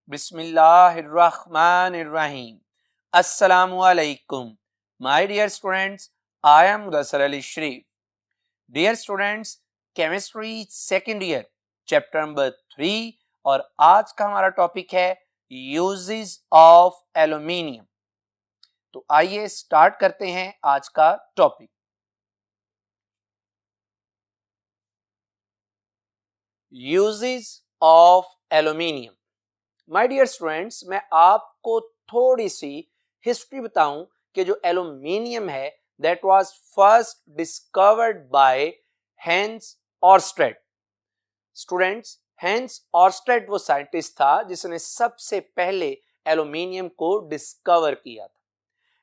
Bismillahirrahmanirrahim. Assalamu alaikum. My dear students, I am Mudassar Ali Sharif. Dear students, chemistry second year, chapter number 3 और आज का हमारा topic है uses of aluminium. तो आइए start करते हैं आज का topic. Uses of aluminium. My dear students, मैं आपको थोड़ी सी हिस्ट्री बताऊं कि जो एल्यूमिनियम है that was first discovered by hence ऑरस्टेड. Students, hence ऑरस्टेड वो साइंटिस्ट था जिसने सबसे पहले एल्यूमिनियम को डिस्कवर किया था.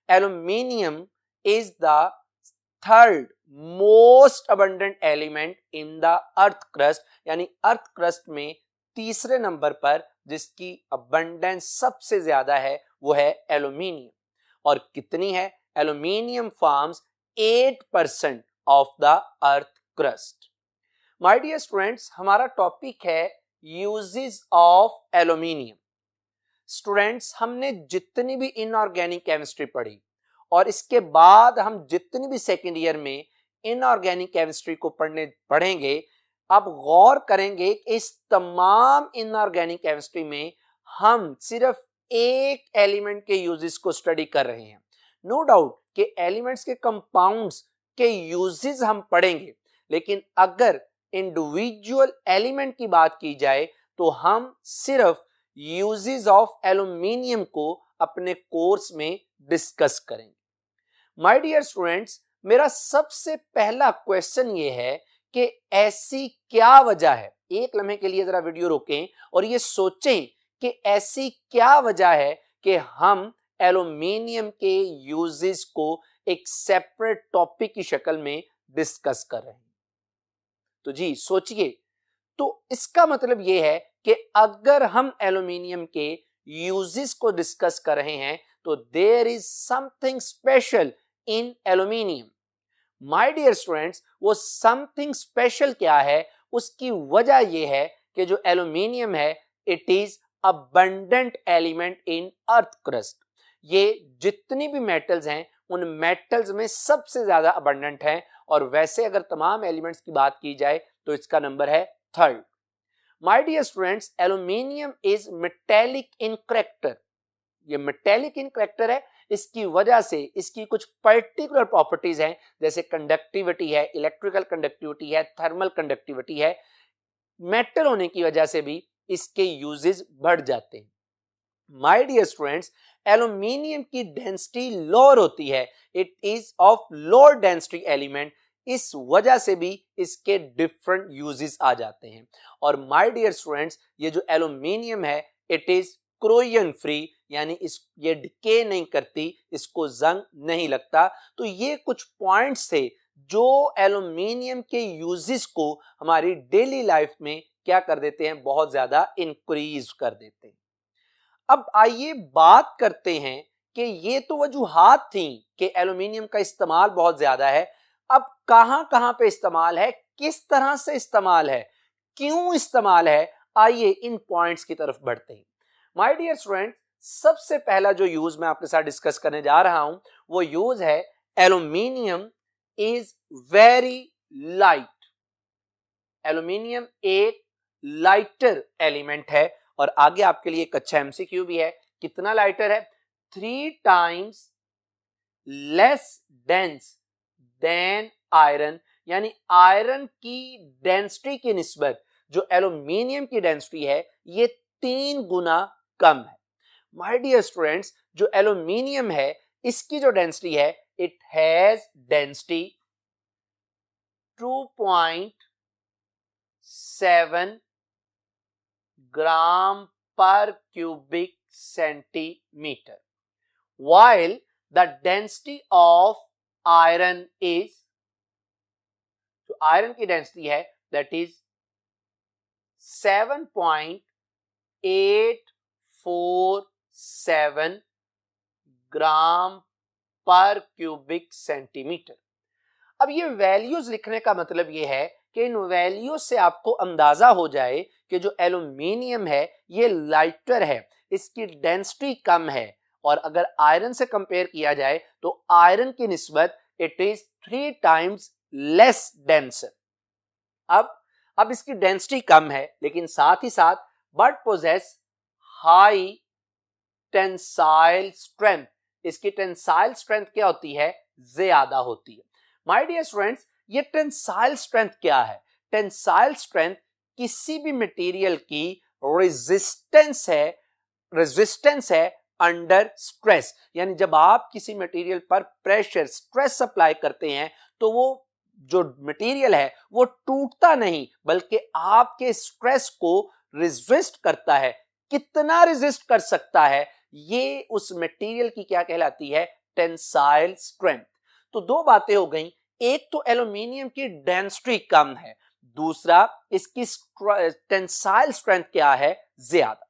Aluminium is the third most abundant element in the earth crust, यानी अर्थ क्रस्ट में तीसरे नंबर पर जिसकी अबंडेंस सबसे ज्यादा है वो है एल्यूमिनियम. और कितनी है? Aluminium forms 8% of the earth crust. My dear students, हमारा टॉपिक है यूजेस ऑफ एल्यूमिनियम. स्टूडेंट्स, हमने जितनी भी इनऑर्गेनिक केमिस्ट्री पढ़ी और इसके बाद हम जितनी भी सेकेंड ईयर में इनऑर्गेनिक केमिस्ट्री को पढ़ेंगे, अब गौर करेंगे इस तमाम इनऑर्गेनिक केमिस्ट्री में हम सिर्फ एक एलिमेंट के यूजेस को स्टडी कर रहे हैं. नो डाउट कि एलिमेंट्स के कंपाउंड्स के यूजेस हम पढ़ेंगे, लेकिन अगर इंडिविजुअल एलिमेंट की बात की जाए तो हम सिर्फ यूजेस ऑफ एल्यूमिनियम को अपने कोर्स में डिस्कस करेंगे. माय डियर स्टूडेंट्स, मेरा सबसे पहला क्वेश्चन ये है कि ऐसी क्या वजह है, एक लम्हे के लिए जरा वीडियो रोकें और ये सोचें कि ऐसी क्या वजह है कि हम एल्यूमिनियम के यूजेस को एक सेपरेट टॉपिक की शक्ल में डिस्कस कर रहे हैं. तो जी सोचिए, तो इसका मतलब ये है कि अगर हम एल्यूमिनियम के यूजेस को डिस्कस कर रहे हैं तो there is something special in aluminium. My dear students, वो समथिंग स्पेशल क्या है? उसकी वजह यह है कि जो एल्यूमिनियम है it is abundant element in earth crust. ये जितनी भी मेटल्स हैं उन मेटल्स में सबसे ज्यादा अबंडेंट है, और वैसे अगर तमाम एलिमेंट्स की बात की जाए तो इसका नंबर है third. My dear students, aluminium is metallic in character. ये मेटेलिक इन करैक्टर है. इसकी वजह से इसकी कुछ पर्टिकुलर प्रॉपर्टीज हैं, जैसे कंडक्टिविटी है, इलेक्ट्रिकल कंडक्टिविटी है, थर्मल कंडक्टिविटी है. मेटल होने की वजह से भी इसके यूजेस बढ़ जाते हैं. माय डियर स्टूडेंट्स, एल्यूमिनियम की डेंसिटी लोअर होती है. It is of lower density element. इस वजह से भी इसके डिफरेंट यूजेस आ जाते हैं. और माय डियर स्टूडेंट्स, ये जो एल्यूमिनियम है इट इज क्रोजन फ्री, यानी ये डिके नहीं करती, इसको जंग नहीं लगता. तो ये कुछ पॉइंट्स थे जो एल्यूमिनियम के यूजेस को हमारी डेली लाइफ में क्या कर देते हैं, बहुत ज्यादा इंक्रीज कर देते हैं. अब आइए बात करते हैं कि ये तो वजूहात थी कि एल्यूमिनियम का इस्तेमाल बहुत ज्यादा है. अब कहां कहां पे इस्तेमाल है, किस तरह से इस्तेमाल है, क्यों इस्तेमाल है, आइए इन पॉइंट्स की तरफ बढ़ते हैं. माय डियर स्टूडेंट, सबसे पहला जो यूज मैं आपके साथ डिस्कस करने जा रहा हूं वो यूज है aluminium is very light. Aluminium एक लाइटर एलिमेंट है, और आगे आपके लिए एक अच्छा एमसीक्यू भी है. कितना लाइटर है? 3 times less dense then iron. यानी आयरन की डेंसिटी की निस्बत जो एल्यूमिनियम की डेंसिटी है ये 3 गुना कम है. माय डियर स्टूडेंट्स, जो एल्यूमिनियम है इसकी जो डेंसिटी है इट हैज डेंसिटी 2.7 ग्राम पर cubic centimetre, while the density of iron is, जो आयरन की डेंसिटी है that is 7.847 ग्राम पर क्यूबिक सेंटीमीटर. अब ये वैल्यूज लिखने का मतलब ये है कि इन वैल्यू से आपको अंदाजा हो जाए कि जो एल्यूमिनियम है ये लाइटर है, इसकी डेंसिटी कम है, और अगर आयरन से कंपेयर किया जाए तो आयरन की निस्बत it is 3 times less dense. अब इसकी डेंसिटी कम है, लेकिन साथ ही साथ but possess high tensile strength, इसकी टेंसाइल स्ट्रेंथ क्या होती है, ज्यादा होती है। माय डियर स्टूडेंट्स, ये टेंसाइल स्ट्रेंथ क्या है? टेंसाइल स्ट्रेंथ किसी भी मटेरियल की रेजिस्टेंस है अंडर स्ट्रेस, यानी जब आप किसी मटेरियल पर प्रेशर स्ट्रेस अप्लाई करते हैं तो वो जो मटेरियल है वो टूटता नहीं, बल्कि आपके स्ट्रेस को रेजिस्ट करता है। कितना रेजिस्ट कर सकता है, ये उस मटेरियल की क्या कहलाती है, टेंसाइल स्ट्रेंथ। तो दो बातें हो गई, एक तो एल्यूमिनियम की डेंसिटी कम है, दूसरा इसकी टेंसाइल स्ट्रेंथ क्या है, ज्यादा।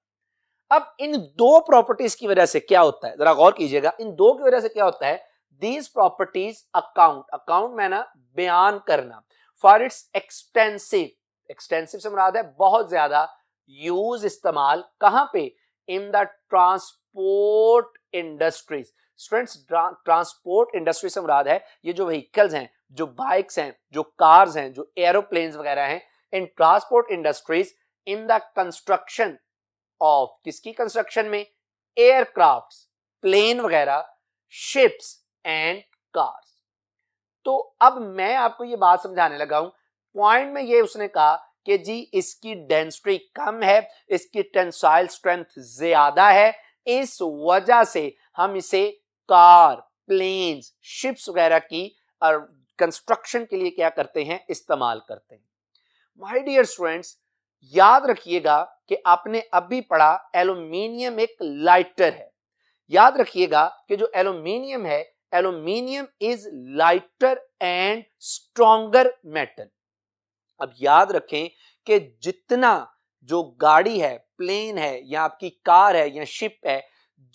अब इन दो प्रॉपर्टीज की वजह से क्या होता है, जरा गौर कीजिएगा, इन दो की वजह से क्या होता है, दीज प्रॉपर्टीज अकाउंट में ना बयान करना फॉर इट्स एक्सटेंसिव से मुराद है बहुत ज्यादा यूज, इस्तेमाल कहां पे, in the transport industries. Students, transport industry से मुराद है ये जो व्हीकल्स हैं, जो बाइक्स हैं, जो कार्स हैं, जो एरोप्लेन्स वगैरह हैं, इन transport industries, in the construction of, किसकी कंस्ट्रक्शन में, एयरक्राफ्ट्स, प्लेन वगैरह, शिप्स एंड कार्स। तो अब मैं आपको ये बात समझाने लगा हूं, पॉइंट में ये उसने कहा कि जी इसकी डेंसिटी कम है, इसकी टेंसाइल स्ट्रेंथ ज्यादा है, इस वजह से हम इसे कार, प्लेन्स, शिप्स वगैरह की कंस्ट्रक्शन के लिए क्या करते हैं, इस्तेमाल करते हैं। माय डियर स्टूडेंट्स, याद रखिएगा कि आपने अभी पढ़ा एल्यूमिनियम एक लाइटर है। याद रखिएगा कि जो एल्यूमिनियम है, aluminium is lighter and stronger metal. अब याद रखें कि जितना जो गाड़ी है, प्लेन है, या आपकी कार है या शिप है,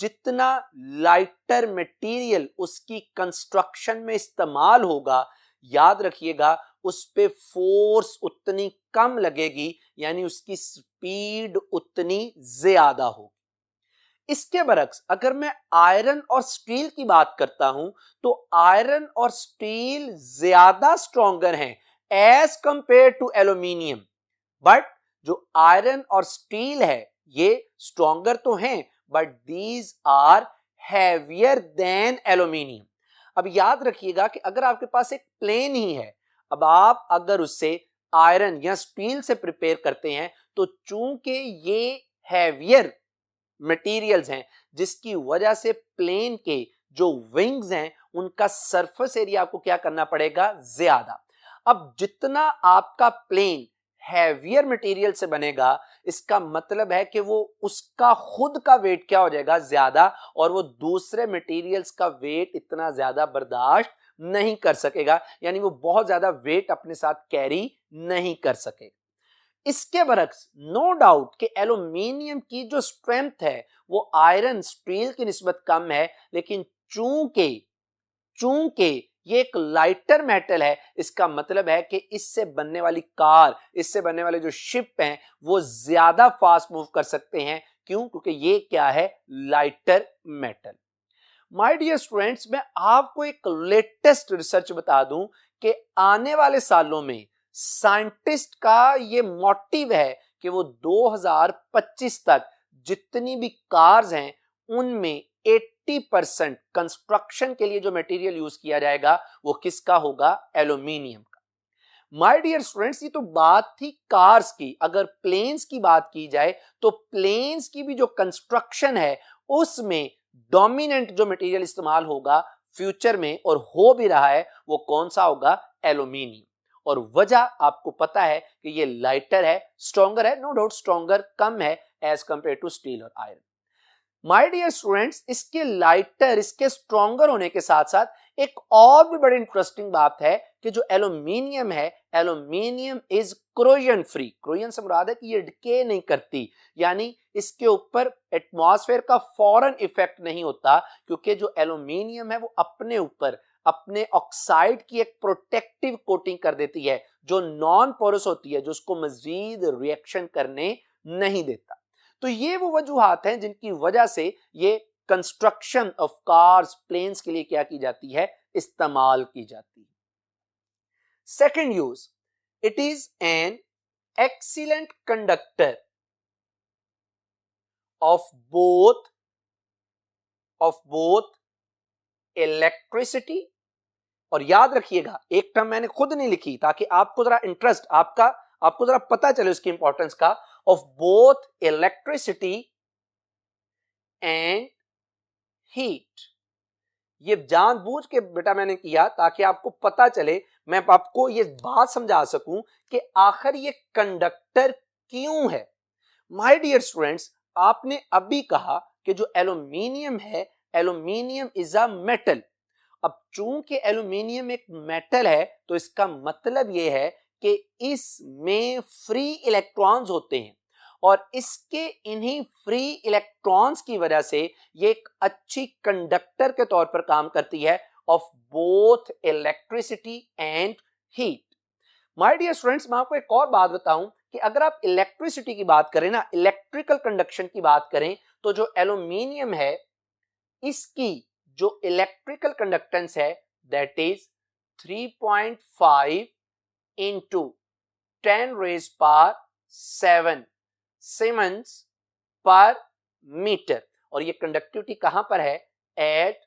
जितना लाइटर मटेरियल उसकी कंस्ट्रक्शन में इस्तेमाल होगा, याद रखिएगा उस पे फोर्स उतनी कम लगेगी, यानी उसकी स्पीड उतनी ज्यादा होगी। इसके बरक्स अगर मैं आयरन और स्टील की बात करता हूं तो आयरन और स्टील ज्यादा स्ट्रॉन्गर हैं as compare to aluminium, but जो आयरन और स्टील है ये स्ट्रॉन्गर तो हैं, but these are heavier than aluminium. अब याद रखिएगा कि अगर आपके पास एक प्लेन ही है, अब आप अगर उससे आयरन या स्टील से प्रिपेयर करते हैं तो चूंकि ये हैवियर मटेरियल्स हैं, जिसकी वजह से प्लेन के जो विंग्स हैं उनका सरफेस एरिया आपको क्या करना पड़ेगा, ज्यादा। अब जितना आपका प्लेन हैवियर मटेरियल से बनेगा, इसका मतलब है कि वो उसका खुद का वेट क्या हो जाएगा, ज्यादा, और वो दूसरे मटेरियल्स का वेट इतना ज्यादा बर्दाश्त नहीं कर सकेगा, यानी वो बहुत ज्यादा वेट अपने साथ कैरी नहीं कर सकेगा। इसके बरक्स नो डाउट कि एल्यूमिनियम की जो स्ट्रेंथ है वो आयरन, स्टील की निस्बत कम है, लेकिन चूंकि ये एक लाइटर मेटल है, इसका मतलब है कि इससे बनने वाली कार, इससे बनने वाले जो शिप हैं वो ज्यादा फास्ट मूव कर सकते हैं। क्यों? क्योंकि ये क्या है, lighter metal. My dear students, मैं आपको एक लेटेस्ट रिसर्च बता दूं कि आने वाले सालों में साइंटिस्ट का ये मोटिव है कि वो 2025 तक जितनी भी कार्स हैं उनमें 80% कंस्ट्रक्शन के लिए जो मटेरियल यूज किया जाएगा वो किसका होगा, एल्यूमिनियम का। माय डियर स्टूडेंट्स, ये तो बात थी कार्स की। अगर प्लेन्स की बात की जाए तो प्लेन्स की भी जो कंस्ट्रक्शन है उसमें डोमिनेंट जो मटेरियल इस्तेमाल होगा फ्यूचर में, और हो भी रहा है, वो कौन सा होगा, एल्यूमिनियम। और वजह आपको पता है कि ये लाइटर है, स्ट्रॉन्गर है, नो डाउट स्ट्रॉन्गर कम है एज कंपेयर टू स्टील और आयरन। माय डियर स्टूडेंट्स, इसके लाइटर, इसके स्ट्रॉन्गर होने के साथ साथ एक और भी बड़ी इंटरेस्टिंग बात है कि जो एल्यूमिनियम है, aluminium is corrosion free. Corrosion से मुराद है कि ये डिके नहीं करती, यानी इसके ऊपर एटमॉस्फेयर का फौरन इफेक्ट नहीं होता, क्योंकि जो एल्यूमिनियम है वो अपने ऊपर अपने ऑक्साइड की एक प्रोटेक्टिव कोटिंग कर देती है जो नॉन पोरस होती है, जो उसको मजीद रिएक्शन करने नहीं देता। तो ये वो वजूहात हैं जिनकी वजह से ये कंस्ट्रक्शन ऑफ कार्स, प्लेन्स के लिए क्या की जाती है, इस्तेमाल की जाती है। Second use, it is an excellent conductor of both electricity, और याद रखिएगा एक टर्म मैंने खुद नहीं लिखी ताकि आपको जरा इंटरेस्ट, आपको जरा पता चले उसकी इंपॉर्टेंस का, of both electricity and heat. ये जानबूझ के बेटा मैंने किया ताकि आपको पता चले, मैं आपको ये बात समझा सकूं कि आखिर ये कंडक्टर क्यों है। माय डियर स्टूडेंट्स, आपने अभी कहा कि जो एल्यूमिनियम है, एल्यूमिनियम इज अ मेटल। अब चूंकि एल्यूमिनियम एक मेटल है तो इसका मतलब यह है कि इसमें फ्री इलेक्ट्रॉन्स होते हैं और इसके इन्हीं फ्री इलेक्ट्रॉन्स की वजह से ये एक अच्छी कंडक्टर के तौर पर काम करती है of both electricity and heat. My dear students, मैं आपको एक और बात बताऊं कि अगर आप इलेक्ट्रिसिटी की बात करें ना, इलेक्ट्रिकल कंडक्शन की बात करें, तो जो एल्यूमिनियम है इसकी जो इलेक्ट्रिकल कंडक्टेंस है that is 3.5 into 10 raised power 7 siemens पर मीटर, और ये कंडक्टिविटी कहां पर है, एट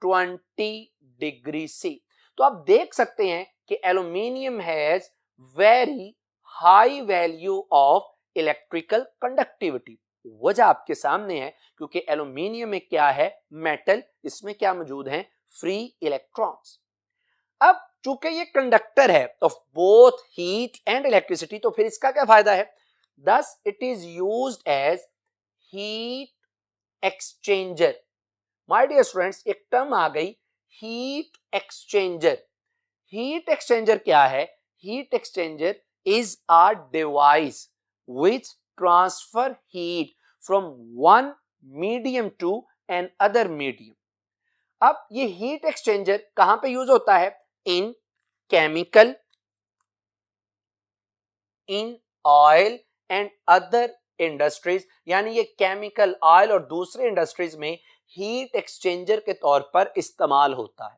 20 डिग्री सी। तो आप देख सकते हैं कि aluminium has very high value of electrical conductivity. वजह आपके सामने है, क्योंकि एल्यूमिनियम में क्या है, मेटल, इसमें क्या मौजूद है, फ्री इलेक्ट्रॉन्स। अब चूंकि ये कंडक्टर है of both heat and electricity, तो फिर इसका क्या फायदा है, thus it is used as heat exchanger। My dear students, एक टर्म आ गई हीट एक्सचेंजर। हीट एक्सचेंजर क्या है, heat exchanger is a device which transfer heat from one medium to another medium। अब ये हीट एक्सचेंजर कहां पे use होता है, इन chemical, in oil and other industries, यानी ये केमिकल, ऑयल और दूसरे इंडस्ट्रीज में हीट एक्सचेंजर के तौर पर इस्तेमाल होता है।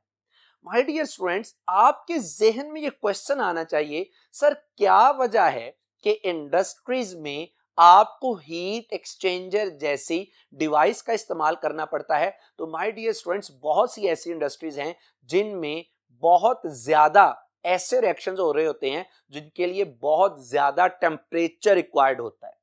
माय डियर स्टूडेंट्स, आपके जहन में ये क्वेश्चन आना चाहिए, सर क्या वजह है कि इंडस्ट्रीज में आपको हीट एक्सचेंजर जैसी डिवाइस का इस्तेमाल करना पड़ता है। तो माय डियर स्टूडेंट्स, बहुत सी ऐसी इंडस्ट्रीज हैं जिनमें बहुत ज्यादा ऐसे रिएक्शंस हो रहे होते हैं जिनके लिए बहुत ज्यादा टेम्परेचर रिक्वायर्ड होता है।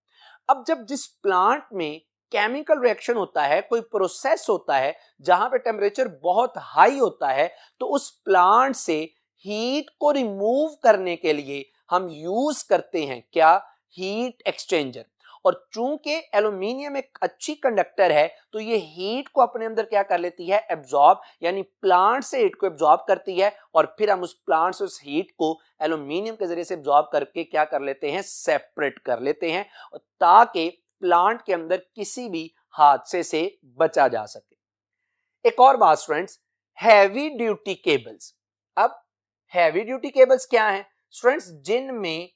अब जब जिस प्लांट में केमिकल रिएक्शन होता है, कोई प्रोसेस होता है जहां पे टेम्परेचर बहुत हाई होता है, तो उस प्लांट से हीट को रिमूव करने के लिए हम यूज करते हैं क्या, हीट एक्सचेंजर। और चूंकि एल्यूमिनियम एक अच्छी कंडक्टर है तो ये हीट को अपने अंदर क्या कर लेती है, एब्जॉर्ब, यानी प्लांट से हीट को एब्जॉर्ब करती है और फिर हम उस प्लांट से उस हीट को एल्यूमिनियम के जरिए से एब्जॉर्ब करके क्या कर लेते हैं, सेपरेट कर लेते हैं, ताकि प्लांट के अंदर किसी भी हादसे से बचा जा सके। एक और बात स्टूडेंट्स, हैवी ड्यूटी केबल्स। अब हैवी ड्यूटी केबल्स क्या है स्टूडेंट्स, जिनमें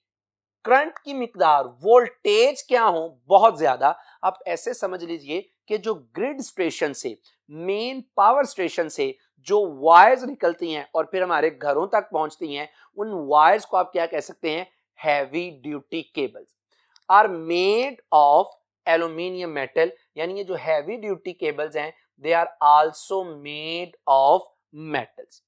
करंट की मिकदार, वोल्टेज क्या हो बहुत ज्यादा। आप ऐसे समझ लीजिए कि जो ग्रिड स्टेशन से, मेन पावर स्टेशन से जो वायर्स निकलती हैं और फिर हमारे घरों तक पहुंचती हैं, उन वायर्स को आप क्या कह सकते हैं, heavy duty cables are made of aluminium metal. यानी ये जो हैवी ड्यूटी केबल्स हैं, they are also made of metals.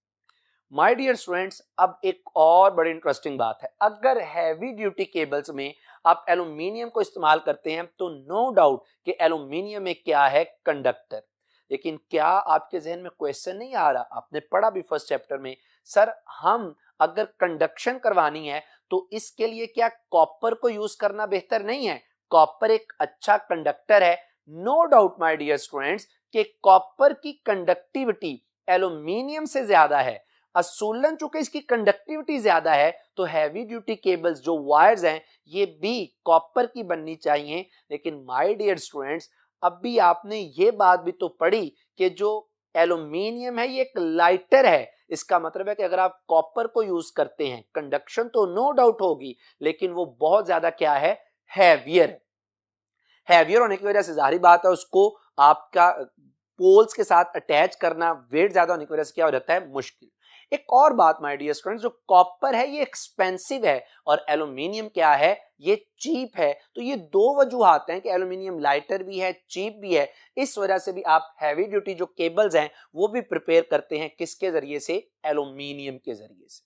My dear students, अब एक और बड़ी इंटरेस्टिंग बात है, अगर हैवी ड्यूटी केबल्स में आप एल्यूमिनियम को इस्तेमाल करते हैं तो नो डाउट कि एल्यूमिनियम में क्या है, कंडक्टर। लेकिन क्या आपके जहन में क्वेश्चन नहीं आ रहा, आपने पढ़ा भी फर्स्ट चैप्टर में, सर हम अगर कंडक्शन करवानी है तो इसके लिए क्या कॉपर को यूज करना बेहतर नहीं है, कॉपर एक अच्छा कंडक्टर है। No doubt my dear students कि कॉपर की कंडक्टिविटी एल्यूमिनियम से ज्यादा है। असूलन चूंकि इसकी कंडक्टिविटी ज्यादा है तो हैवी ड्यूटी केबल्स जो वायर्स हैं ये भी कॉपर की बननी चाहिए। लेकिन माय डियर स्टूडेंट्स, अभी आपने ये बात भी तो पढ़ी कि जो एल्यूमिनियम है ये एक लाइटर है। इसका मतलब है कि अगर आप कॉपर को यूज करते हैं, कंडक्शन तो नो डाउट होगी, लेकिन वो बहुत ज्यादा क्या है, हैवियर। हैवियर होने की वजह से जाहिर बात है उसको आपका पोल्स के साथ अटैच करना, वेट ज्यादा होने की वजह से क्या हो जाता है, मुश्किल। एक और बात माय डियर स्टूडेंट्स, जो कॉपर है ये एक्सपेंसिव है और एल्यूमिनियम क्या है, ये चीप है। तो ये दो वजूहात हैं कि एल्यूमिनियम लाइटर भी है, चीप भी है। इस वजह से भी आप हैवी ड्यूटी जो केबल्स हैं वो भी प्रिपेयर करते हैं किसके जरिए से, एल्यूमिनियम के जरिए से।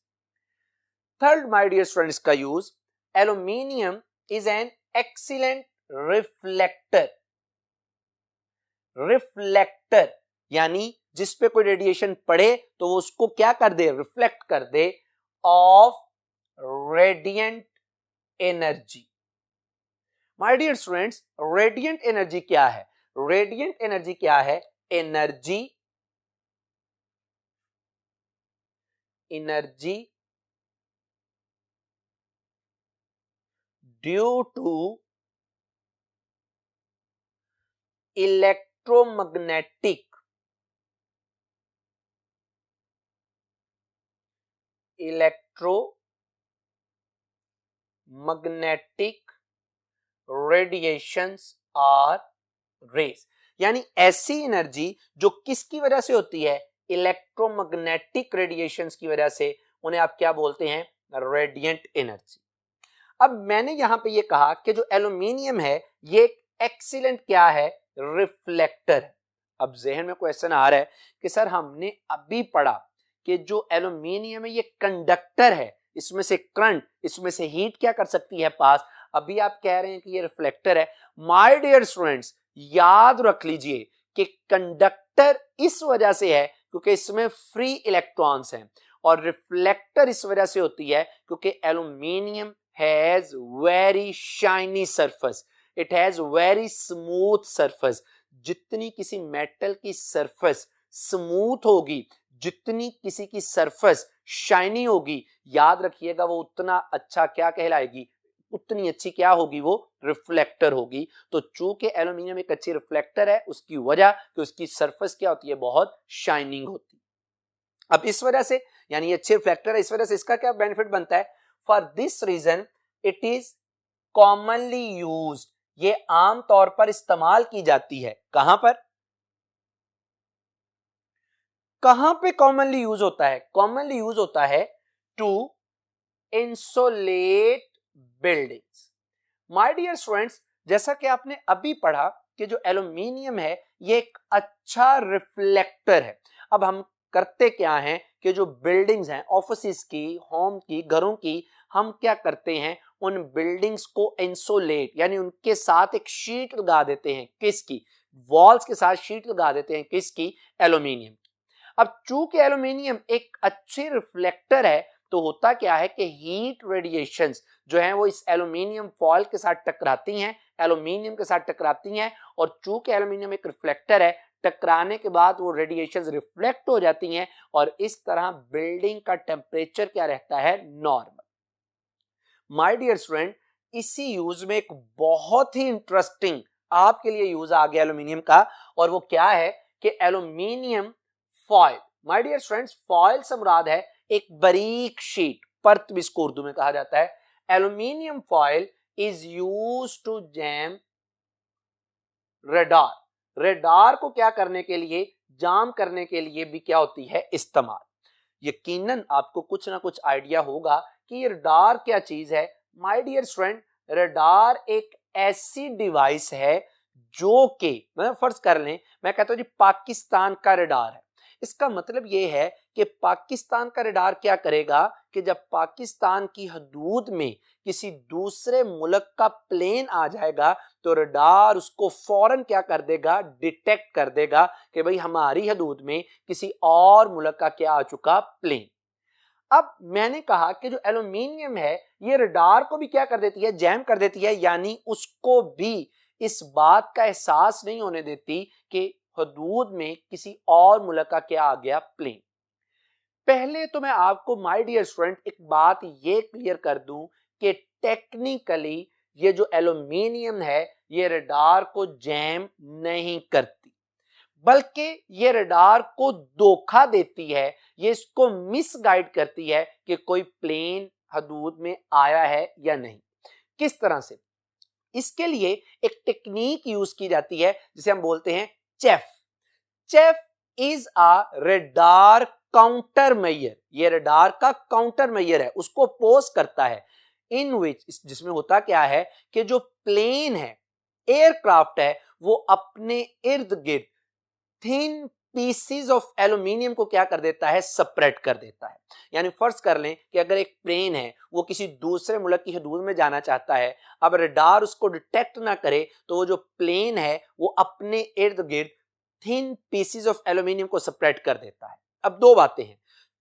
थर्ड माय डियर स्टूडेंट्स का use, aluminium is an excellent reflector. Reflector यानी जिस पे कोई रेडिएशन पड़े तो वो उसको क्या कर दे, रिफ्लेक्ट कर दे, of radiant energy. My dear students, radiant energy क्या है, रेडिएंट एनर्जी क्या है, energy due to electromagnetic radiations or rays. यानी ऐसी एनर्जी जो किसकी वजह से होती है, इलेक्ट्रोमैग्नेटिक रेडिएशंस की वजह से, उन्हें आप क्या बोलते हैं, रेडिएंट एनर्जी। अब मैंने यहां पे ये कहा कि जो एल्यूमिनियम है ये एक्सीलेंट क्या है, रिफ्लेक्टर है। अब जहन में क्वेश्चन आ रहा है कि सर हमने अभी पढ़ा कि जो एल्यूमिनियम है ये कंडक्टर है, इसमें से करंट, इसमें से हीट क्या कर सकती है, पास। अभी आप कह रहे हैं कि ये रिफ्लेक्टर है। माय डियर स्टूडेंट्स, याद रख लीजिए कि कंडक्टर इस वजह से है क्योंकि इसमें फ्री इलेक्ट्रॉन्स हैं, और रिफ्लेक्टर इस वजह से होती है क्योंकि aluminium has very shiny surface, it has very smooth surface। जितनी किसी मेटल की सरफेस स्मूथ होगी, जितनी किसी की सरफेस शाइनी होगी, याद रखिएगा वो उतना अच्छा क्या कहलाएगी, उतनी अच्छी क्या होगी, वो रिफ्लेक्टर होगी। तो चूंकि एल्यूमिनियम एक अच्छी रिफ्लेक्टर है, उसकी वजह कि उसकी सरफेस क्या होती है, बहुत शाइनिंग होती है। अब इस वजह से, यानी ये अच्छे रिफ्लेक्टर है, इस वजह से इसका क्या बेनिफिट बनता है, for this reason it is commonly used, ये आम तौर पर इस्तेमाल की जाती है। कहां पर, कहां पे कॉमनली यूज होता है, कॉमनली यूज होता है to insulate buildings. My dear students, जैसा कि आपने अभी पढ़ा कि जो एल्यूमिनियम है ये एक अच्छा रिफ्लेक्टर है। अब हम करते क्या हैं कि जो बिल्डिंग्स हैं, ऑफिस की, होम की, घरों की, हम क्या करते हैं, उन बिल्डिंग्स को इंसुलेट यानी उनके साथ एक शीट लगा देते हैं, किसकी, वॉल्स के साथ शीट लगा देते हैं, किसकी, एल्यूमिनियम। अब चूंकि एल्यूमिनियम एक अच्छी रिफ्लेक्टर है तो होता क्या है कि हीट रेडिएशंस जो हैं वो इस एल्यूमिनियम फॉयल के साथ टकराती हैं, एल्यूमिनियम के साथ टकराती हैं, और चूंकि एल्यूमिनियम एक रिफ्लेक्टर है, टकराने के बाद वो रेडिएशंस रिफ्लेक्ट हो जाती हैं और इस तरह बिल्डिंग का टेम्परेचर क्या रहता है, नॉर्मल। माय डियर स्टूडेंट, इसी यूज में एक बहुत ही इंटरेस्टिंग आपके लिए यूज आ गया एल्यूमिनियम का, और वो क्या है कि aluminium foil. My dear students, foil से मुराद है एक बारीक शीट, परत भी इसको उर्दू में कहा जाता है। Aluminium foil is used to jam radar. Radar को क्या करने के लिए, जाम करने के लिए भी क्या होती है, इस्तेमाल। यकीनन आपको कुछ ना कुछ आइडिया होगा कि ये रडार क्या चीज है। माय डियर स्टूडेंट, रडार एक ऐसी डिवाइस है जो कि, मैं फर्ज कर लें, मैं कहता हूं जी पाकिस्तान का रडार है। इसका मतलब ये है कि पाकिस्तान का रडार क्या करेगा कि जब पाकिस्तान की हदूद में किसी दूसरे मुल्क का प्लेन आ जाएगा तो रडार उसको फौरन क्या कर देगा, डिटेक्ट कर देगा कि भाई हमारी हदूद में किसी और मुल्क का क्या आ चुका, प्लेन। अब मैंने कहा कि जो एल्यूमिनियम है ये रडार को भी क्या कर देती है, जैम कर देती है, यानी उसको भी इस बात का एहसास नहीं होने देती कि हदूद में किसी और मुल्क का क्या आ गया, प्लेन। पहले तो मैं आपको माय डियर स्टूडेंट एक बात ये क्लियर कर दूं कि टेक्निकली ये जो एल्यूमिनियम है ये रडार को जैम नहीं करती, बल्कि ये रडार को धोखा देती है, ये इसको मिसगाइड करती है कि कोई प्लेन हदूद में आया है या नहीं। किस तरह से? इसके लिए एक टेक्निक यूज की जाती है जिसे हम बोलते हैं chef. Chef is a radar counter measure. ये रडार का काउंटर मेजर है, उसको पोज करता है। इन विच, जिसमें होता क्या है कि जो प्लेन है, एयरक्राफ्ट है, वो अपने इर्द गिर्द थिन पीसीज ऑफ एल्यूमिनियम को क्या कर देता है? सेपरेट कर देता है। यानी फर्ज कर लें कि अगर एक प्लेन है वो किसी दूसरे मुल्क की हदूद में जाना चाहता है, अब रडार उसको डिटेक्ट ना करे तो वो जो प्लेन है वो अपने इर्द गिर्द थिन पीसीज ऑफ एल्यूमिनियम को सेपरेट कर देता है। अब दो बातें हैं,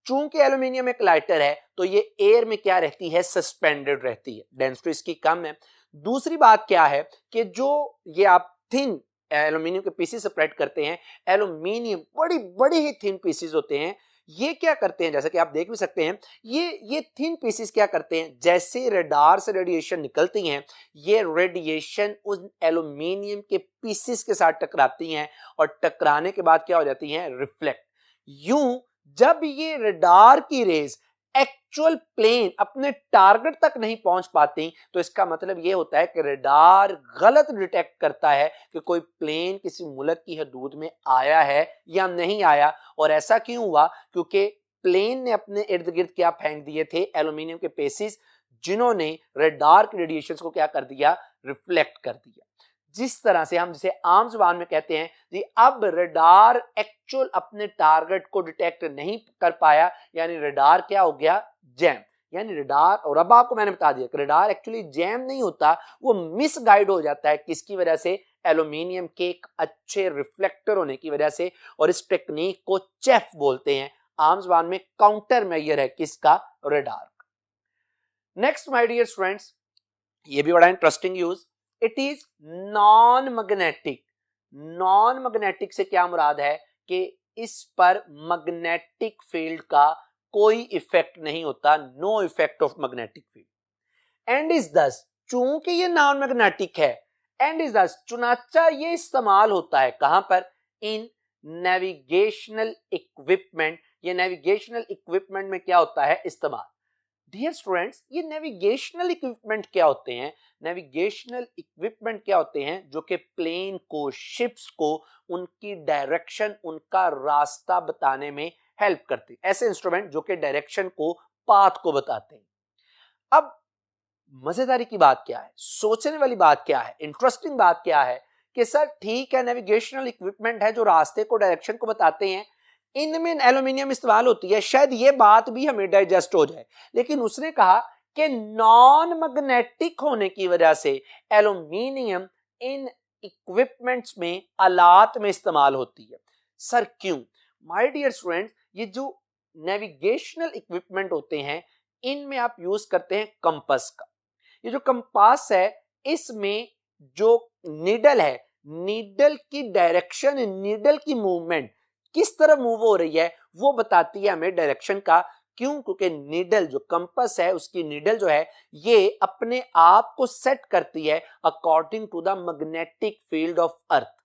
चूंकि एल्यूमिनियम एक लाइटर है तो ये एयर में क्या रहती है? सस्पेंडेड रहती है, डेंसिटी इसकी कम है। दूसरी बात क्या है कि जो ये आप थिन एल्यूमिनियम के पीसेस सेपरेट करते हैं, एल्यूमिनियम बड़ी बड़ी ही थिन पीसेस होते हैं, ये क्या करते हैं, जैसे कि आप देख भी सकते हैं, ये थिन पीसेस क्या करते हैं, जैसे रडार से रेडिएशन निकलती हैं, ये रेडिएशन उस एल्यूमिनियम के पीसेस के साथ टकराती हैं और टकराने के बाद क्या हो जाती हैं? रिफ्लेक्ट। यूं जब ये रडार की रेज एक्चुअल प्लेन अपने टारगेट तक नहीं पहुंच पाती तो इसका मतलब यह होता है कि रडार गलत डिटेक्ट करता है कि कोई प्लेन किसी मुल्क की हदूद में आया है या नहीं आया। और ऐसा क्यों हुआ? क्योंकि प्लेन ने अपने इर्द गिर्द क्या फेंक दिए थे? एल्यूमिनियम के पीसेस, जिन्होंने रडार के रेडिएशन को क्या कर दिया? रिफ्लेक्ट कर दिया। जिस तरह से हम जिसे आम जुबान में कहते हैं जी, अब रडार एक्चुअल अपने टारगेट को डिटेक्ट नहीं कर पाया, यानी रडार क्या हो गया? जैम। यानी रडार, और अब आपको मैंने बता दिया कि रडार एक्चुअली जैम नहीं होता, वो मिसगाइड हो जाता है। किसकी वजह से? एल्यूमिनियम के एक अच्छे रिफ्लेक्टर होने की वजह से। और इस टेक्निक को चेफ बोलते हैं, आम जुबान में काउंटर मेजर है किसका? Radar. Next my dear students, ये भी बड़ा interesting use, it is non magnetic. Non magnetic से क्या मुराद है कि इस पर मैग्नेटिक फील्ड का कोई इफेक्ट नहीं होता, no effect of magnetic field. And is thus, चूंकि ये नॉन मैग्नेटिक है, एंड इज दस, चुनाचा ये इस्तेमाल होता है कहां पर? In navigational equipment. ये नेविगेशनल इक्विपमेंट में क्या होता है? इस्तेमाल। डियर स्टूडेंट्स, ये नेविगेशनल इक्विपमेंट क्या होते हैं? नेविगेशनल इक्विपमेंट क्या होते हैं? जो कि प्लेन को, शिप्स को उनकी डायरेक्शन, उनका रास्ता बताने में हेल्प करते हैं। ऐसे इंस्ट्रूमेंट जो कि डायरेक्शन को, पाथ को बताते हैं। अब मजेदारी की बात क्या है, सोचने वाली बात क्या है, इंटरेस्टिंग बात क्या है कि सर ठीक है, नेविगेशनल इक्विपमेंट है जो रास्ते को, डायरेक्शन को बताते हैं, इनमें एल्यूमिनियम इस्तेमाल होती है, शायद ये बात भी हमें डाइजेस्ट हो जाए। लेकिन उसने कहा कि नॉन मैग्नेटिक होने की वजह से एल्यूमिनियम इन इक्विपमेंट्स में, आलात में इस्तेमाल होती है। सर क्यों? माय डियर स्टूडेंट, ये जो नेविगेशनल इक्विपमेंट होते हैं इनमें आप यूज करते हैं कंपास का। ये जो कंपास है, इसमें जो नीडल है, नीडल की डायरेक्शन, नीडल की मूवमेंट किस तरह मूव हो रही है वो बताती है हमें डायरेक्शन का। क्यों? क्योंकि नीडल, जो कंपास है, उसकी नीडल जो है ये अपने आप को सेट करती है according to the magnetic field of earth.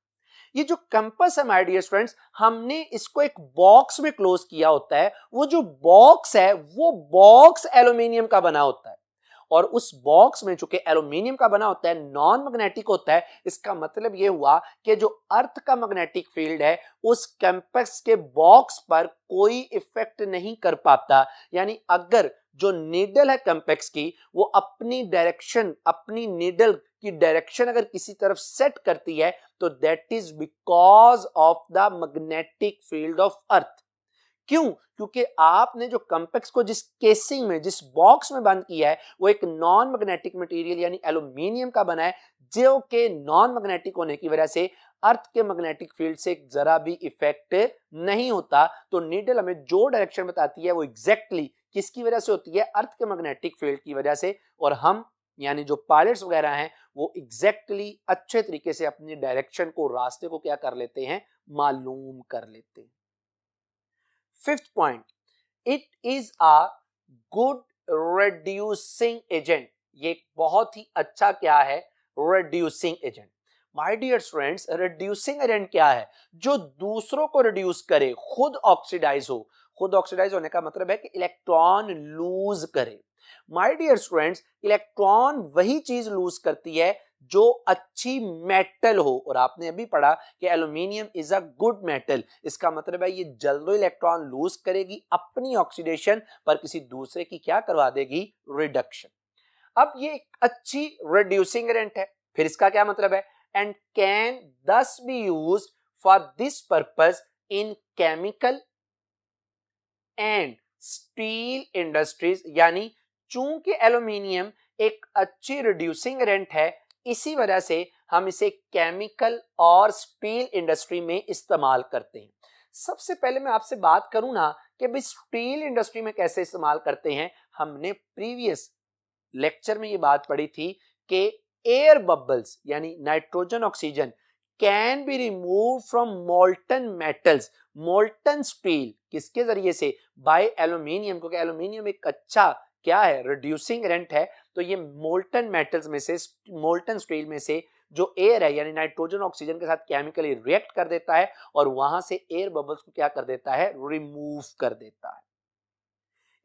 ये जो कंपास है माय डियर स्टूडेंट्स, हमने इसको एक बॉक्स में क्लोज किया होता है। वो जो बॉक्स है, वो बॉक्स एल्यूमिनियम का बना होता है, और उस बॉक्स में चूंकि एल्यूमिनियम का बना होता है, नॉन मैग्नेटिक होता है। इसका मतलब यह हुआ कि जो अर्थ का मैग्नेटिक फील्ड है उस कंपास के बॉक्स पर कोई इफेक्ट नहीं कर पाता। यानी अगर जो नीडल है कंपास की, वो अपनी डायरेक्शन, अपनी नीडल की डायरेक्शन अगर किसी तरफ सेट करती है तो that is because of the magnetic field of अर्थ। क्यों? क्योंकि आपने जो कंपास को जिस केसिंग में, जिस बॉक्स में बंद किया है, वो एक नॉन मैग्नेटिक मटेरियल यानी एल्यूमिनियम का बना है, जो कि नॉन मैग्नेटिक होने की वजह से अर्थ के मैग्नेटिक फील्ड से जरा भी इफेक्ट नहीं होता। तो नीडल हमें जो डायरेक्शन बताती है वो एग्जैक्टली किसकी वजह से होती है? अर्थ के मैग्नेटिक फील्ड की वजह से। और हम यानी जो पायलट्स वगैरह हैं वो एग्जैक्टली अच्छे तरीके से अपनी डायरेक्शन को, रास्ते को क्या कर लेते हैं? मालूम कर लेते हैं। Fifth point, it is a good reducing agent. ये बहुत ही अच्छा क्या है? Reducing agent. My dear students, reducing agent क्या है? जो दूसरों को रिड्यूस करे, खुद ऑक्सीडाइज हो। खुद ऑक्सीडाइज होने का मतलब है कि इलेक्ट्रॉन लूज करे। माय डियर स्टूडेंट्स, इलेक्ट्रॉन वही चीज लूज करती है जो अच्छी मेटल हो, और आपने अभी पढ़ा कि aluminium is a good metal. इसका मतलब है ये जल्दी इलेक्ट्रॉन लूज करेगी अपनी ऑक्सीडेशन पर, किसी दूसरे की क्या करवा देगी? रिडक्शन। अब ये एक अच्छी रिड्यूसिंग एजेंट है, फिर इसका क्या मतलब है? एंड कैन दस B used for this purpose in chemical and steel industries. यानी चूंकि एल्यूमिनियम एक अच्छी रिड्यूसिंग एजेंट है, इसी वजह से हम इसे केमिकल और स्टील इंडस्ट्री में इस्तेमाल करते हैं। सबसे पहले मैं आपसे बात करूं ना कि भाई स्टील इंडस्ट्री में कैसे इस्तेमाल करते हैं। हमने प्रीवियस लेक्चर में ये बात पढ़ी थी कि एयर बबल्स यानी nitrogen oxygen can be remove from molten metals, molten steel, किसके जरिए से? बाय एल्यूमिनियम, क्योंकि एल्यूमिनियम एक अच्छा क्या है? रिड्यूसिंग एजेंट है। तो ये मोल्टन मेटल्स में से, मोल्टन स्टील में से जो एयर है यानी नाइट्रोजन ऑक्सीजन के साथ केमिकली रिएक्ट कर देता है और वहां से एयर बबल्स को क्या कर देता है? रिमूव कर देता है।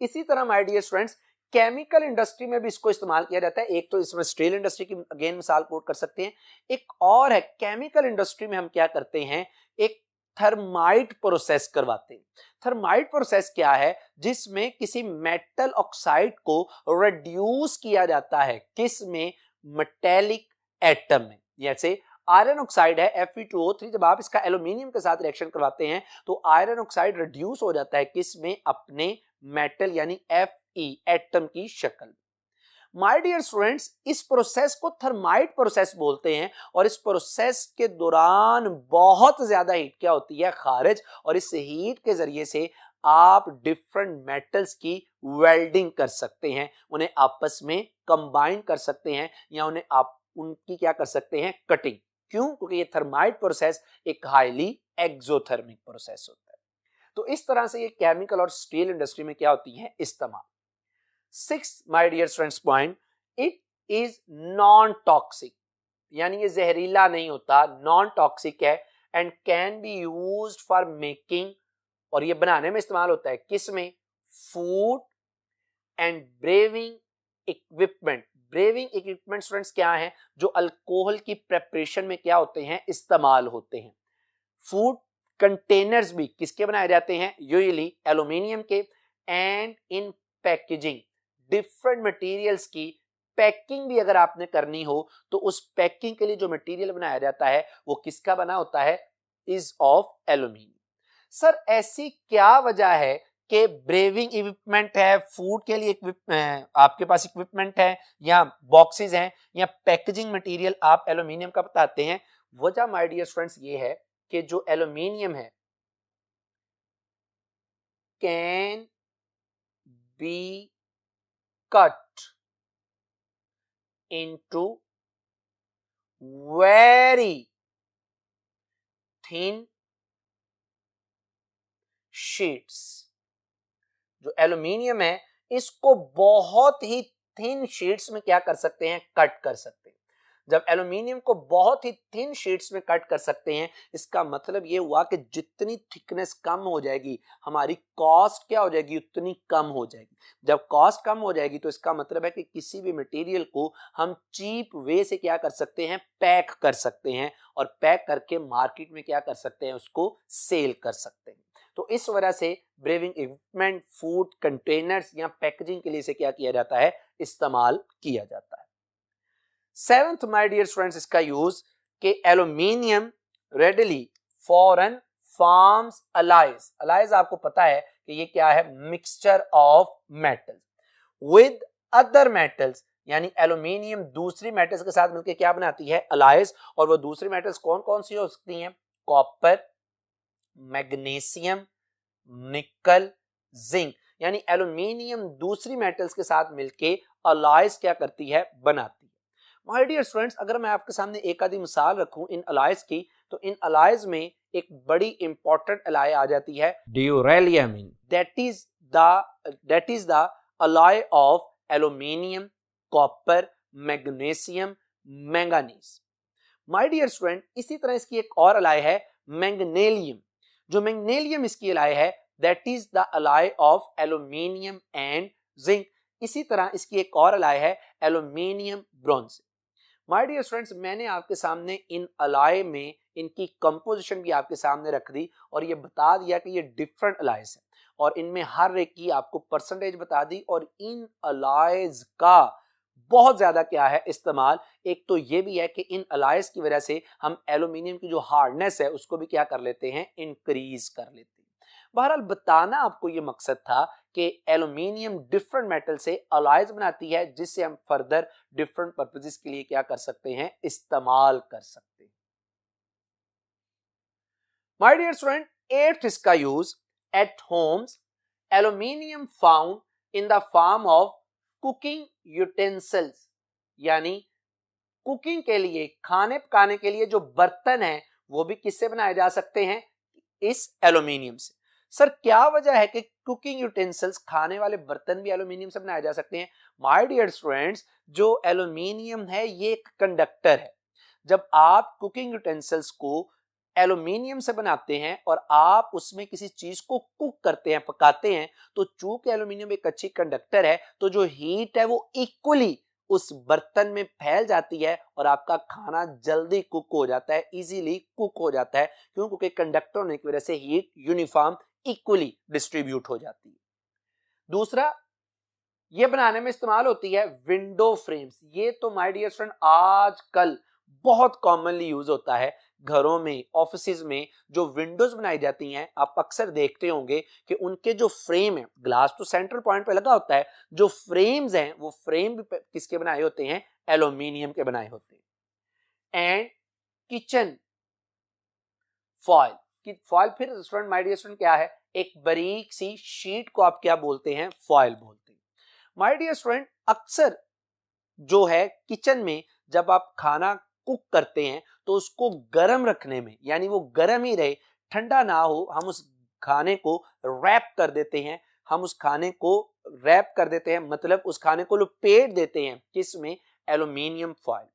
इसी तरह my dear students, chemical industry में भी इसको इस्तेमाल किया जाता है। एक तो इसमें स्टील इंडस्ट्री की अगेन मिसाल कोट कर सकते हैं, एक और है केमिकल इंडस्ट्री में हम क्या करते हैं? एक थर्माइट प्रोसेस करवाते हैं। थर्माइट प्रोसेस क्या है? जिसमें किसी मेटल ऑक्साइड को रिड्यूस किया जाता है, किस में? मेटेलिक एटम में। जैसे आयरन ऑक्साइड है Fe2O3, जब आप इसका एल्यूमिनियम के साथ रिएक्शन करवाते हैं तो आयरन ऑक्साइड रिड्यूस हो जाता है किस में? अपने मेटल यानी Fe एटम की शक्ल। माय डियर स्टूडेंट्स, इस प्रोसेस को थर्माइट प्रोसेस बोलते हैं और इस प्रोसेस के दौरान बहुत ज्यादा हीट क्या होती है? खारिज। और इस हीट के जरिए से आप डिफरेंट मेटल्स की वेल्डिंग कर सकते हैं, उन्हें आपस में कंबाइन कर सकते हैं या उन्हें आप उनकी क्या कर सकते हैं? कटिंग। क्यों? क्योंकि ये थर्माइट प्रोसेस एक हाईली एक्सोथर्मिक प्रोसेस होता है। तो इस तरह से ये केमिकल और स्टील इंडस्ट्री में क्या होती है? इस्तेमाल। Sixth my dear students point, it is non toxic, यानी ये जहरीला नहीं होता, नॉन टॉक्सिक है and can be used for making, और ये बनाने में इस्तेमाल होता है किस में? Food and brewing equipment. Brewing equipment students क्या है? जो अल्कोहल की प्रेपरेशन में क्या होते हैं? इस्तेमाल होते हैं। फूड कंटेनर्स भी किसके बनाए जाते हैं? यूजुअली एल्यूमिनियम के। And in packaging, different materials की पैकिंग भी अगर आपने करनी हो तो उस पैकिंग के लिए जो मटेरियल बनाया जाता है वो किसका बना होता है? Is of aluminium. सर ऐसी क्या वजह है कि ब्रेविंग इक्विपमेंट है, फूड के लिए आपके पास इक्विपमेंट है या बॉक्सेस हैं या पैकेजिंग मटेरियल आप एल्यूमिनियम का बताते हैं? वजह माय डियर स्टूडेंट्स ये है कि जो एल्यूमिनियम है can be cut into very thin sheets. जो एल्यूमिनियम है इसको बहुत ही थिन शीट्स में क्या कर सकते हैं? कट कर सकते हैं। जब एल्यूमिनियम को बहुत ही थिन शीट्स में कट कर सकते हैं, इसका मतलब ये हुआ कि जितनी थिकनेस कम हो जाएगी हमारी कॉस्ट क्या हो जाएगी? उतनी कम हो जाएगी। जब कॉस्ट कम हो जाएगी तो इसका मतलब है कि किसी भी मटेरियल को हम चीप वे से क्या कर सकते हैं? पैक कर सकते हैं और पैक करके मार्केट में क्या कर सकते हैं? उसको सेल कर सकते हैं। तो इस वजह से ब्रेविंग इक्विपमेंट, फूड कंटेनर्स या पैकेजिंग के लिए से क्या किया जाता है? इस्तेमाल किया जाता है। सेवेंथ माय डियर स्टूडेंट्स, इसका यूज कि एल्यूमिनियम रेडिली फॉरन फॉर्म्स अलाइज। अलाइज आपको पता है कि ये क्या है? Mixture of metals with other metals, यानी एल्यूमिनियम दूसरी मेटल्स के साथ मिलकर क्या बनाती है? अलाइज। और वो दूसरी मेटल्स कौन कौन सी हो सकती हैं? कॉपर, मैग्नीशियम, निकल, जिंक। यानी एल्यूमिनियम दूसरी मेटल्स के साथ मिलके अलाइज क्या करती है? बनाती है। माय डियर स्टूडेंट्स, अगर मैं आपके सामने एक आधी मिसाल रखूं इन अलाइज की, तो इन अलाइज में एक बड़ी इंपॉर्टेंट अलाय आ जाती है duralumin. That is the alloy of aluminium, copper, magnesium, manganese. My dear student, इसी तरह इसकी एक और अलाय है मैंगनीलियम। जो मैंगनीलियम इसकी अलाय है that is the alloy of aluminium and zinc. इसी तरह इसकी एक और अलाय है aluminium bronze. My dear students, मैंने आपके सामने इन अलाय में इनकी कंपोजिशन भी आपके सामने रख दी और ये बता दिया कि ये डिफरेंट अलाइज है और इनमें हर एक की आपको परसेंटेज बता दी और इन अलाइज का बहुत ज्यादा क्या है इस्तेमाल। एक तो ये भी है कि इन अलाइज की वजह से हम एल्यूमिनियम की जो हार्डनेस है उसको भी क्या कर लेते हैं, इंक्रीज कर लेते हैं। बहरहाल बताना आपको ये मकसद था कि एल्यूमिनियम डिफरेंट मेटल से अलाइज बनाती है जिससे हम फर्दर डिफरेंट पर्पसेस के लिए क्या कर सकते हैं, इस्तेमाल कर सकते हैं। माय डियर स्टूडेंट, एट्थ इसका use eight Holmes, aluminium found in the form of cooking utensils, यानी कुकिंग के लिए, खाने पकाने के लिए जो बर्तन है वो भी किससे बनाए जा सकते हैं, इस एल्यूमिनियम से। सर क्या वजह है कि कुकिंग यूटेंसिल्स, खाने वाले बर्तन भी एल्यूमिनियम से बनाए जा सकते हैं? माय डियर स्टूडेंट्स, जो एल्यूमिनियम है ये एक कंडक्टर है। जब आप कुकिंग यूटेंसिल्स को एल्यूमिनियम से बनाते हैं और आप उसमें किसी चीज को कुक करते हैं, पकाते हैं, तो चूंकि एल्यूमिनियम एक अच्छी कंडक्टर है तो जो हीट है वो इक्वली उस बर्तन में फैल जाती है और आपका खाना जल्दी कुक हो जाता है, इजीली कुक हो जाता है। क्यों? क्योंकि कंडक्टर होने की वजह से हीट यूनिफॉर्म इक्वली डिस्ट्रीब्यूट हो जाती है। दूसरा, ये बनाने में इस्तेमाल होती है विंडो फ्रेम्स। ये तो माय डियर स्टूडेंट आजकल बहुत कॉमनली यूज होता है घरों में, ऑफिसेज में। जो विंडोज बनाई जाती हैं आप अक्सर देखते होंगे कि उनके जो फ्रेम है, ग्लास तो सेंट्रल पॉइंट पे लगा होता है, जो फ्रेम्स हैं वो फ्रेम भी किसके बनाए होते हैं, एल्यूमिनियम के बनाए होते हैं। एंड किचन फॉयल की फॉयल, फिर स्टूडेंट माय डियर स्टूडेंट क्या है, एक बारीक सी शीट को आप क्या बोलते हैं, फॉयल बोलते हैं। माय डियर स्टूडेंट, अक्सर जो है किचन में जब आप खाना कुक करते हैं तो उसको गर्म रखने में, यानी वो गर्म ही रहे, ठंडा ना हो, हम उस खाने को रैप कर देते हैं। हम उस खाने को रैप कर देते हैं मतलब उस खाने को लपेट देते हैं, किसमें, एल्यूमिनियम फॉयल।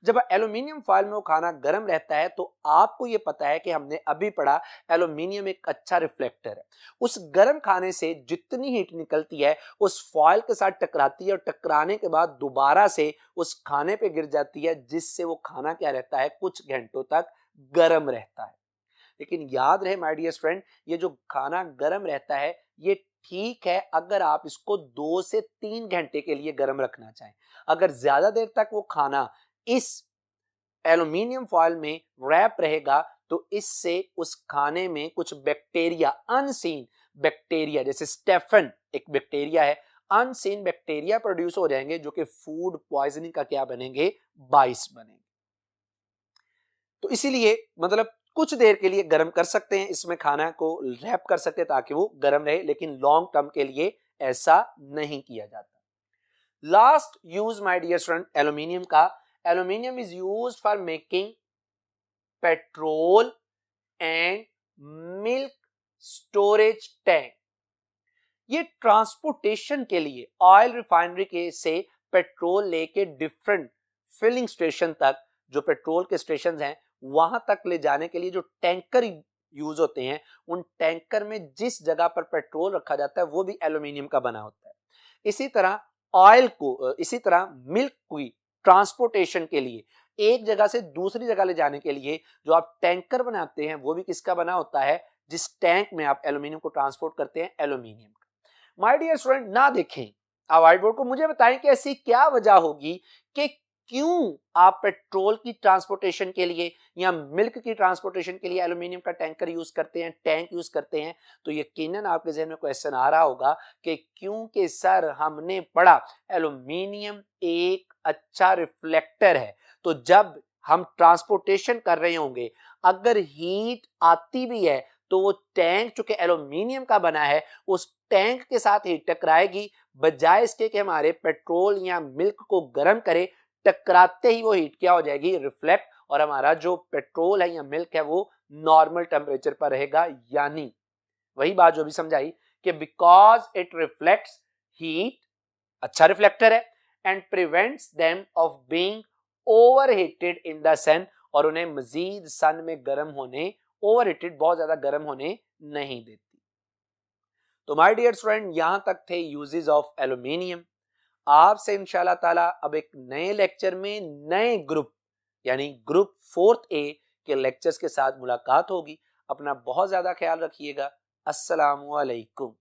जब एल्यूमिनियम फॉयल में वो खाना गर्म रहता है तो आपको ये पता है कि हमने अभी पढ़ा एल्यूमिनियम एक अच्छा रिफ्लेक्टर है। उस गर्म खाने से जितनी हीट निकलती है उस फॉयल के साथ टकराती है और टकराने के बाद दोबारा से उस खाने पे गिर जाती है, जिससे वो खाना क्या रहता है, कुछ घंटों तक गर्म रहता है। लेकिन याद रहे माय डियर स्टूडेंट, ये जो खाना गर्म रहता है ये ठीक है अगर आप इसको 2 से 3 घंटे के लिए गर्म रखना चाहें। अगर ज्यादा देर तक वो खाना इस एल्यूमिनियम फॉयल में रैप रहेगा तो इससे उस खाने में कुछ बैक्टीरिया, अनसीन बैक्टीरिया, जैसे स्टेफन एक बैक्टीरिया है, अनसीन बैक्टीरिया प्रोड्यूस हो जाएंगे जो कि फूड पॉइजनिंग का क्या बनेंगे, बाइस बनेंगे। तो इसीलिए मतलब कुछ देर के लिए गर्म कर सकते हैं, इसमें खाना को रैप कर सकते हैं ताकि वो गर्म रहे, लेकिन लॉन्ग टर्म के लिए ऐसा नहीं किया जाता। Last use my dear student aluminium का, aluminium is used for making petrol and milk storage tank. ये ट्रांसपोर्टेशन के लिए ऑयल रिफाइनरी के से पेट्रोल लेके डिफरेंट फिलिंग स्टेशन तक, जो पेट्रोल के स्टेशन हैं वहां तक ले जाने के लिए जो टैंकर यूज होते हैं, उन टैंकर में जिस जगह पर पेट्रोल रखा जाता है वो भी एल्यूमिनियम का बना होता है। इसी तरह ऑयल को, इसी तरह मिल्क की ट्रांसपोर्टेशन के लिए एक जगह से दूसरी जगह ले जाने के लिए जो आप टैंकर बनाते हैं वो भी किसका बना होता है, जिस टैंक में आप एल्यूमिनियम को ट्रांसपोर्ट करते हैं, एल्यूमिनियम का। माय डियर स्टूडेंट, ना देखें आप व्हाइट बोर्ड को, मुझे बताएं कि ऐसी क्या वजह होगी कि क्यों आप पेट्रोल की ट्रांसपोर्टेशन के लिए या मिल्क की ट्रांसपोर्टेशन के लिए एल्यूमिनियम का टैंकर यूज करते हैं, टैंक यूज करते हैं। तो यकीनन आपके जहन में क्वेश्चन आ रहा होगा कि क्योंकि सर हमने पढ़ा एल्यूमिनियम एक अच्छा रिफ्लेक्टर है, तो जब हम ट्रांसपोर्टेशन कर रहे होंगे अगर हीट आती भी है तो वो टैंक चूंकि एल्यूमिनियम का बना है उस टैंक के साथ हीट टकराएगी, बजाय इसके कि हमारे पेट्रोल या मिल्क को गर्म करे, टकराते ही वो हीट क्या हो जाएगी, रिफ्लेक्ट, और हमारा जो पेट्रोल है या मिल्क है वो नॉर्मल टेम्परेचर पर रहेगा। यानी वही बात जो भी समझाई कि बिकॉज इट रिफ्लेक्ट्स हीट, अच्छा रिफ्लेक्टर है, and prevents them of being overheated in the sun, और उन्हें मजीद सन में गर्म होने, ओवर हीटेड बहुत ज्यादा गर्म होने नहीं देती। तो माय डियर स्टूडेंट, यहां तक थे यूजेस ऑफ एल्यूमिनियम। आपसे इंशाल्लाह ताला अब एक नए लेक्चर में नए ग्रुप यानी ग्रुप 4th ए के लेक्चर्स के साथ मुलाकात होगी। अपना बहुत ज्यादा ख्याल रखिएगा। अस्सलामु अलैकुम।